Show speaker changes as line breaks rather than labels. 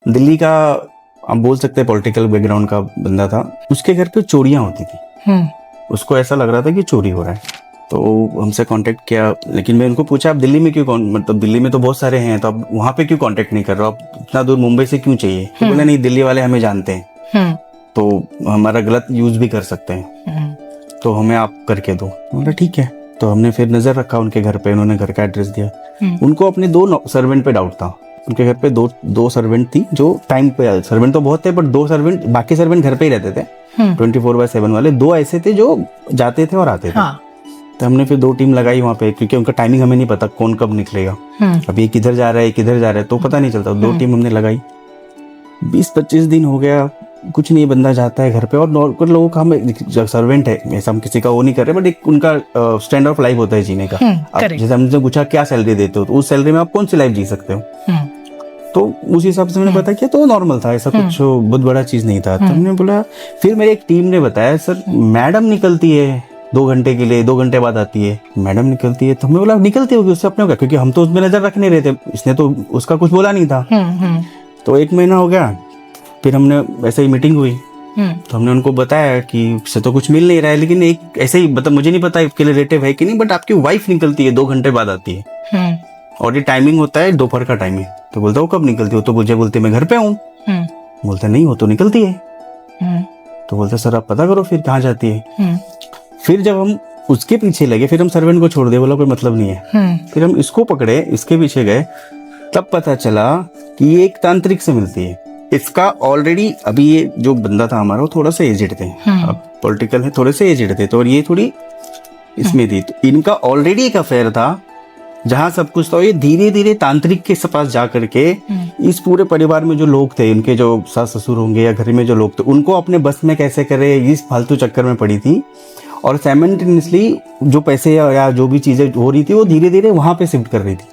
दिल्ली का आप बोल सकते हैं पॉलिटिकल बैकग्राउंड का बंदा था। उसके घर पे चोरियां होती थी। उसको ऐसा लग रहा था कि चोरी हो रहा है, तो हमसे कांटेक्ट किया। लेकिन मैं उनको पूछा आप दिल्ली में क्यों मतलब दिल्ली में तो बहुत सारे हैं, तो आप वहाँ पे क्यों कांटेक्ट नहीं कर रहे हो, आप इतना दूर मुंबई से क्यों चाहिए? तो बोले नहीं, दिल्ली वाले हमें जानते हैं, तो हमारा गलत यूज भी कर सकते हैं, तो हमें आप करके दो। बोला ठीक है। तो हमने फिर नजर रखा उनके घर पे, उन्होंने घर का एड्रेस दिया। उनको अपने 2 सर्वेंट पे डाउट था। उनके घर पे दो सर्वेंट थी जो टाइम पे, सर्वेंट तो बहुत थे बट 2 सर्वेंट, बाकी सर्वेंट घर पे ही रहते थे 24/7 वाले। 2 ऐसे थे जो जाते थे और आते थे। तो हमने फिर 2 टीम लगाई वहाँ पे, क्योंकि उनका टाइमिंग हमें नहीं पता कौन कब निकलेगा। अब ये किधर जा रहा है किधर जा रहा है तो पता नहीं चलता। 2 टीम हमने लगाई। 20-25 दिन हो गया, कुछ नहीं, बंदा जाता है घर पे। और कुछ लोगों का, हम सर्वेंट है ऐसा हम किसी का वो नहीं कर रहे, बट एक उनका स्टैंड ऑफ लाइफ होता है जीने का। जैसे हमने पूछा क्या सैलरी देते हो, तो उस सैलरी में आप कौन सी लाइफ जी सकते हो, तो उस हिसाब से मैंने पता किया, तो नॉर्मल था, ऐसा कुछ बहुत बड़ा चीज नहीं था। तो हमने बोला, फिर मेरे एक टीम ने बताया सर मैडम निकलती है 2 घंटे के लिए, 2 घंटे बाद आती है मैडम निकलती है। तो हमने बोला निकलती होगी, उससे अपने होगा, क्योंकि हम तो उसमें नजर रख नहीं रहे थे, इसने तो उसका कुछ बोला नहीं था। तो 1 महीना हो गया, फिर हमने ऐसे ही मीटिंग हुई। तो हमने उनको बताया कि उससे तो कुछ मिल नहीं रहा है, लेकिन एक ऐसे ही मतलब मुझे नहीं पता इसके लिए रिलेटिव है कि नहीं, बट आपकी वाइफ निकलती है 2 घंटे बाद आती है, और ये टाइमिंग होता है दोपहर का टाइम है। तो बोलता वो कब निकलती हो, तो मुझे बोलते मैं घर पे हूँ। बोलता नहीं, वो तो निकलती है। तो बोलता सर आप पता करो फिर कहाँ जाती है। फिर जब हम उसके पीछे लगे, फिर हम सर्वेंट को छोड़ दिए, बोला कोई मतलब नहीं है। फिर हम इसको पकड़े, इसके पीछे गए, तब पता चला कि ये एक तांत्रिक से मिलती है। इसका ऑलरेडी, अभी ये जो बंदा था हमारा वो थोड़ा सा एजेड थे, अब पॉलिटिकल है, थोड़े से एजेड थे, तो और ये थोड़ी इसमें थी। तो इनका ऑलरेडी एक अफेयर था जहाँ सब कुछ था। ये धीरे धीरे तांत्रिक के पास जा करके इस पूरे परिवार में जो लोग थे, इनके जो सास ससुर होंगे या घर में जो लोग थे, उनको अपने बस में कैसे करे, इस फालतू चक्कर में पड़ी थी। और साइमल्टेनियसली जो पैसे या जो भी चीजें हो रही थी वो धीरे धीरे वहां पे शिफ्ट कर रही थी।